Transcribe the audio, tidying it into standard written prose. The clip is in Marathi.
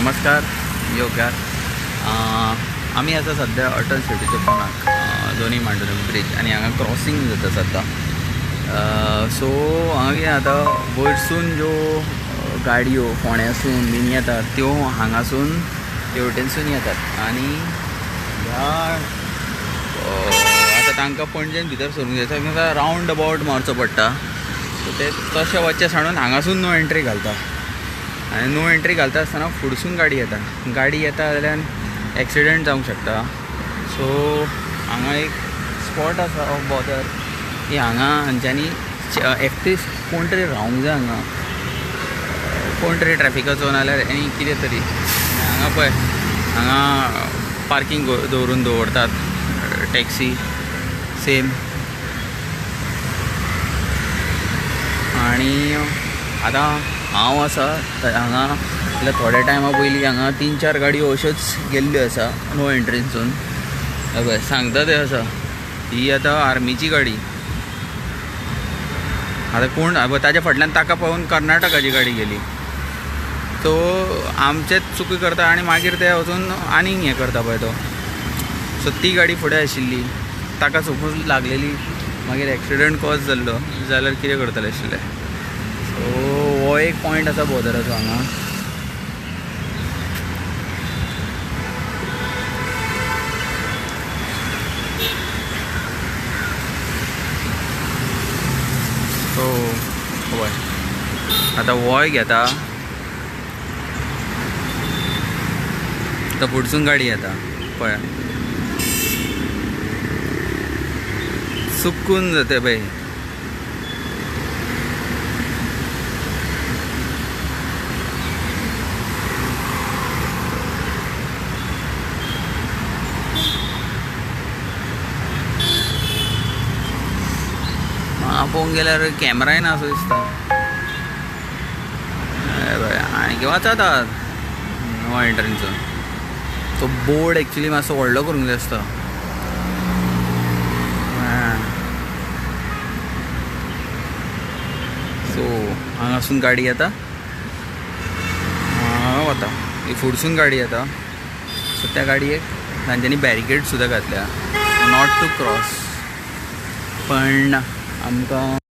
नमस्कार योग्यार आम्ही आसा सध्या अटल सिटीच्या कोणाक दोनी मांडोळी ब्रिज आणि हांगा क्रॉसिंग जाता सद्दा सो हांगा कितें जाता वयरसून ज्यो गाडयो फोंड्यासून बीन येतात त्यो हांगासून हेवटेनसून येतात आणि ह्या आतां तांकां पणजेन भितर सरूंक जाय तांकां रावंड अबावट मारचो पडटा सो ते तशें वच्चे सांडून हांगासून नो एंट्री घालता आनी नो एंट्री घालता आसतना फुडसून गाडी येता जाल्यार एक्सिडेंट जावंक शकता सो हांगा एक स्पॉट आसा ऑफ बॉदर की हांगा हांच्यांनी एकटे कोण तरी रावंक जाय हांगा कोण तरी ट्रॅफिकाचो नाल्यार एनी कितें तरी हांगा पळय हांगा पार्किंग दवरतात टॅक्सी सेम आनी आतां हांव आसा हांगा जाल्यार थोड्या टायमा पयलीं हांगा 3-4 गाडयो अश्योच गेल्ल्यो आसा नो एंट्रीसून पळय सांगता ते आसा ही आतां आर्मीची गाडी आतां कोण ताच्या फाटल्यान ताका पळोवन कर्नाटकाची गाडी गेली सो आमचेच चुकी करता आनी मागीर ते वचून आनीक हें करता पळय तो सो ती गाडी फुडें आशिल्ली ताका चुकून लागलेली मागीर एक्सिडेंट कॉज जाल्लो जाल्यार कितें करतले आशिल्ले सो हो एक पॉयंट आसा बॉदराचो हांगा सो पळय आतां वोय घेता आतां फुडसून गाडी येता पळय चुकून जाता पळय पळोवंक गेल्यार कॅमेराय ना असो दिसता आनी वचत नो एंट्रीचो तो बोर्ड एक्चुली मातसो व्हडलो करूंक जाय आसता सो हांगासून गाडी येता वता ही फुडसून गाडी येता सो त्या गाडयेक तांच्यांनी बॅरिकेड सुद्दां घातल्या नॉट टू क्रॉस पण आमकां